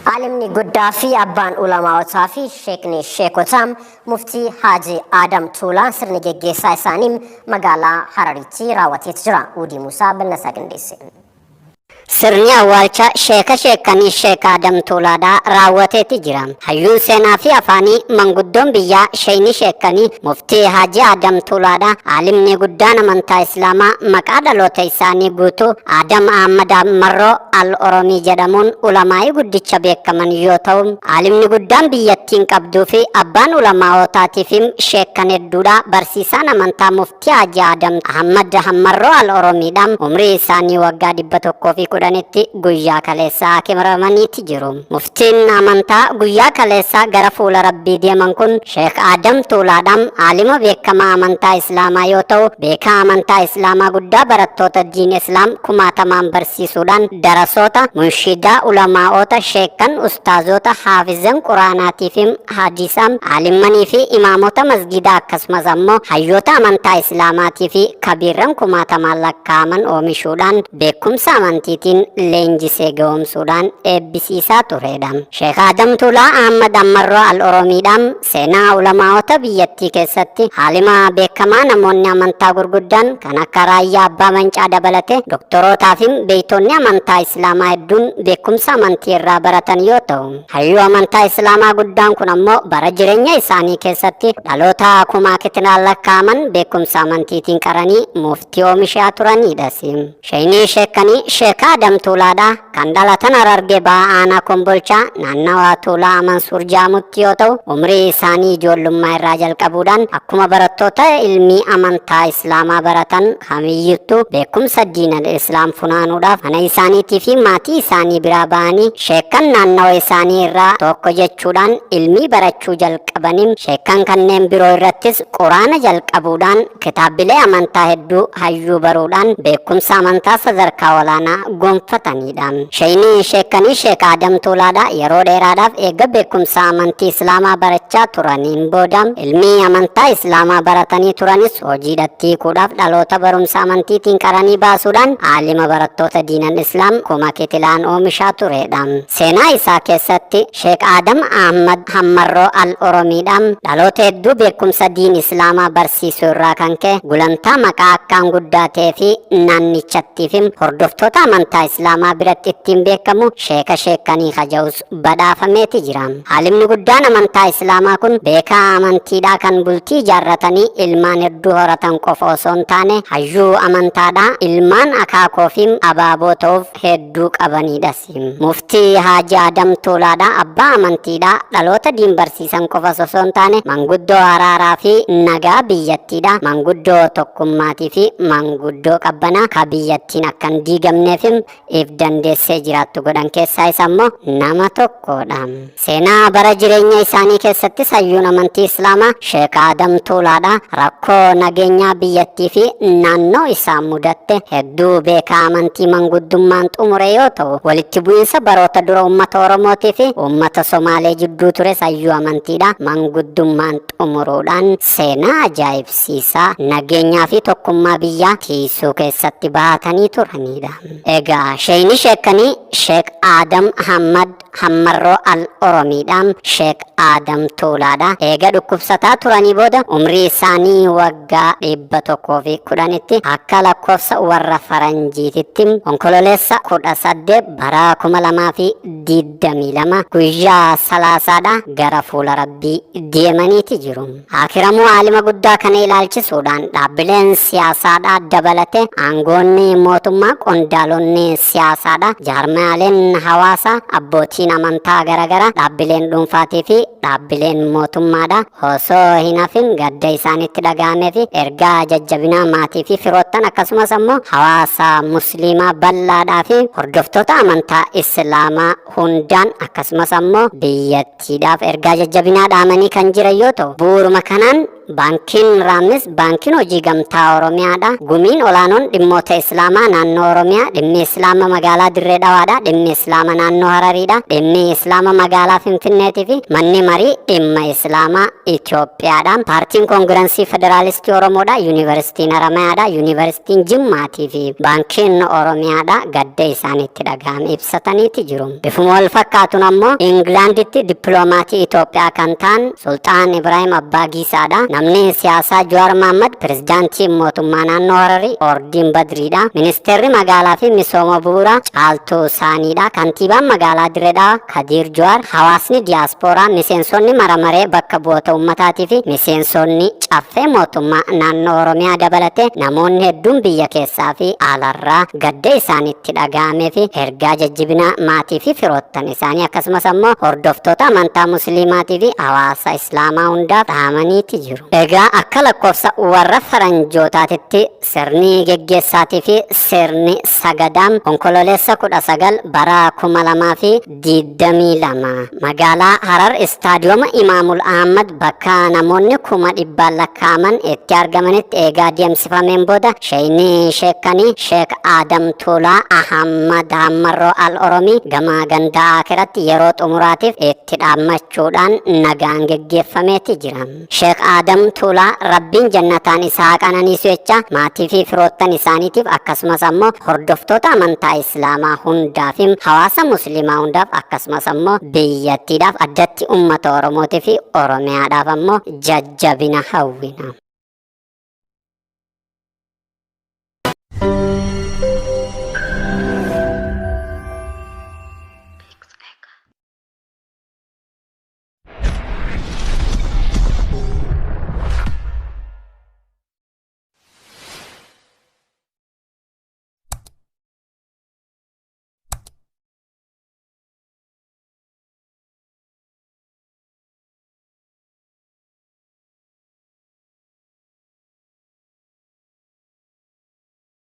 Alimni guddaa fi abbaan ulamaawotaa fi sheekni sheekotaa muftii Haaji Adam Tuulaa sirni geggeessaa isaanii magaalaa Hararitti raawwateet jira. Uudii Musaa Bal'asaa Qindeesse. Sirni awwaalcha sheekanii Sheek Adam Tuulaadhaa raawwateeti jira. Hayyuun seenaa fi afaanii manguddoon biyyaa sheeyni sheekanii muftii Haaji Adam Tuulaadhaa alimni guddaan amantaa Islaamaa maqaa dhaloota isaanii guutuu Adam Ahmad Ammarroo Al-Oromii jedhamuun ulamaa'ii guddicha beekaman yoo ta'u, alimni guddaan biyyattiin qabduu fi abbaan ulamaawotaatiif sheekan hedduudha. Barsiisaan amantaa muftii Haaji Adam Ahmad Ammarroo Al-Oromiidhaan umrii isaanii waggaa 110 guyyaa kaleessaa kimaramaniiti jiru. Muftiin amantaa guyyaa kaleessaa gara fuula Rabbii deeman kun Sheek Adam Tuulaadhaan alima beekamaa amantaa Islaamaa yoo ta'u, beekaa amantaa Islaamaa guddaa barattoota diin Islaam kumaatamaan barsiisuudhaan darasoota, munshidaa, ulamaa'oota, sheekan, ustaazota, haafizan quraanaatii fi hadiisaa, alimanii fi imaamota masgidaa akkasumas ammoo hayyoota amantaa Islaamaatii fi kabiirran kumaatamaan lakkaa'aman oomishuudhaan beekumsa amantiitiin leenjisee ga'oomsuudhaan eebbisiisaa turedha. Sheek Adam Tuulaa Ahmad Ammarroo Al-Oromiidhaan seenaa ulamaa'ota biyyattii keessatti alima beekamaa namoonni amantaa gurguddaan kan akka Raayyaa Abbaa Mancaa dabalate doktorootaa fi beeytonni amantaa Islaamaa hedduun beekumsa amantii irraa baratan yoo ta'u, hayyuu amantaa Islaamaa guddaan kun ammoo bara jireenya isaanii keessatti dhaloota kumaakitinaan lakkaa'aman beekumsa amantiitiin qaranii muftii oomishaa turanidha. Sheeyni sheekanii Sheek Adam Tuulaadhaa kan dhalatan Harargee Ba'aa Aanaa Kombolchaa naannawaa Tuulaa Mansuur jedhamutti yoo ta'u, umrii isaanii ijoollummaa irraa jalqabuudhaan akkuma barattoota ilmii amantaa Islaamaa baratan kamiyyattuu beekumsa diinal Islaam funaanuudhaaf mana isaaniitii fi maatii isaanii biraa ba'anii sheekan naannawa isaanii irraa tokko jechuudhaan ilmii barachuu jalqabaniin sheekan kanneen biroo irrattis quraana jalqabuudhaan kitaabilee amantaa hedduu hayyuu baruudhaan beekumsa amantaa sadarkaa olaanaa gonfatanidha. Sheeyni sheekanii Sheek Adam Tuulaadhaa yeroo dheeraadhaaf eega beekumsa amantii Islaamaa barachaa turaniin booda ilmii amantaa Islaamaa baratanii turanis hojiidhatti hiikuudhaaf dhaloota barumsa amantiitiin qaranii baasuudhaan alima barattoota diinan Islaam kumakitilaan oomishaa turedha. Seenaa isaa keessatti Sheek Adam Ahmad Ammarroo Al-Oromiidhaan dhaloota hedduu beekumsa diin Islaamaa barsiisuu irraa kan ka'e gulantaa maqaa akkaan guddaa ta'ee fi naannichattiif hordoftoota amantaa Islaamaa biratti ittiin beekamu sheeka sheekanii kaja'us badhaafameeti jira. Alimni guddaan amantaa Islaamaa kun beekaa amantiidhaa kan bultii ijaarratanii ilmaan hedduu horatan qofa osoo hin taane hayyuu amantaadhaa ilmaan akaakoo fi abaaboo ta'uuf hedduu qabanidha. Muftii Haaji Adam Tuulaadhaa abbaa amantiidhaa dhaloota diin barsiisan qofa osoo hin taane manguddoo araaraa fi nagaa biyyattiidha. Manguddoo tokkummaatii fi manguddoo qabbanaa ka biyyattiin akkan diigamneef if dandeessee jiraattu godhan keessaa isa immoo nama tokkodha. Seenaa bara jireenya isaanii keessattis hayyuun amantii Islaamaa Sheek Adam Tuulaadhaa rakkoo nageenyaa biyyattii fi naannoo isaa mudatte hedduu beekaa amantii manguddummaan xumure yoo ta'u, walitti bu'iinsa baroota dura uummata Oromootii fi uummata Somaalee jidduu tures hayyuu amantiidha manguddummaan xumuruudhaan seenaa ajaa'ibsiisaa nageenyaa fi tokkummaa biyyaa tiisuu keessatti baatanii turanidha. Egaa sheeyni sheekanii Sheek Adam Ahmad Ammarroo Al-Oromiidhaan Sheek Adam Tuulaadhaa eega dhukkubsataa turanii booda umrii isaanii waggaa 110tti akka lakkoofsa warra faranjiititti onkololeessa 18 bara 2022 guyyaa 30dha gara fuula Rabbii deemaniiti jiru. Akiramuu alima guddaa kana ilaalchisuudhaan dhaabbileen siyaasaadhaa dabalate aangoonni mootummaa qondaalonni siyaasaadhaa jaarmaaleen hawaasaa abbootiin amantaa garagara dhaabbileen dhuunfaatii fi dhaabbileen mootummaadha osoo hin hafin gadda isaanitti dhaga'amee fi ergaa jajjabinaa maatii fi firoottan akkasumas ammoo hawaasa musliimaa bal'aadhaa fi hordoftoota amantaa Islaamaa hundaan akkasumas ammoo biyyattiidhaaf ergaa jajjabinaa dhaamanii kan jiran yoo ta'u, bu'uuruma kanaan baankiin raamnis baankiin hojii gamtaa Oromiyaadha. Gumiin olaanoon dhimmoota Islaamaa naannoo Oromiyaa, dhimmi Islaama magaalaa Dirree Dhawaadha, dhimmi Islaama naannoo Harariidha, dhimmi Islaama magaalaa Finfinneetii fi manni marii dhimma Islaamaa Itoophiyaadha. Paartiin Koongirensii Federaalistii Oromoodha, Yuunivarsiitiin Haramayaadha, Yuunivarsiitiin Jimmaatii fi baankiin Oromiyaadha gadda isaaniitti dhagahame ibsataniiti jiru. Bifuma wal fakkaatuun ammoo Ingilaanditti dippiloomatii Itoophiyaa kan ta'an Sultaan Ibrahim Abbaa Giisaadha. Namni siyaasaa Jawaar Mohammad pirezidaantii mootummaa naannoo Hararii Ordiin Badriidha. Ministeerri magaalaa fi misooma bu'uuraa Caaltuu Saaniidha. Kantiibaan magaalaa Dirree Dhawaa Kadiir Jawaar, hawaasni diyaaspooraa, miseensonni maramaree bakka bu'oota ummataatii fi miseensonni caffee mootummaa naannoo Oromiyaa dabalatee namoonni hedduun biyya keessaa fi alarraa gadda isaaniitti dhaga'amee fi ergaa jajjabinaa maatii fi firoottan isaanii akkasumas ammoo hordoftoota amantaa musliimaatii fi hawaasa islaamaa hundaaf dhaamaniiti jiru. Egaa akka lakkoofsa warra faranjootaatitti sirni geggeessaatii fi sirni sagadaam onkololeessa 19 bara 2022 magaalaa Harar istaadiyooma Imaamul Ahmad bakka namoonni 100,000 lakkaa'aman itti argamanitti eegaa deemsifameen booda sheeyni sheekanii Sheek Adam Tuulaa Ahmad Hammaroo Al Oromii gama gandaa akiratti yeroo xumuraatiif itti dhaammachuudhaan nagaan geggeeffameeti jira. Sheek Adam Tuulaa rabbiin jannataan isaa qananiisu jecha maatii fi firoottan isaaniitiif akkasumas ammoo hordoftoota amantaa islaamaa hundaaf hawaasa musliimaa hundaaf akkasumas ammoo biyyattiidhaaf addatti ummata Oromootii fi Oromiyaadhaaf ammoo jajjabina hawwina.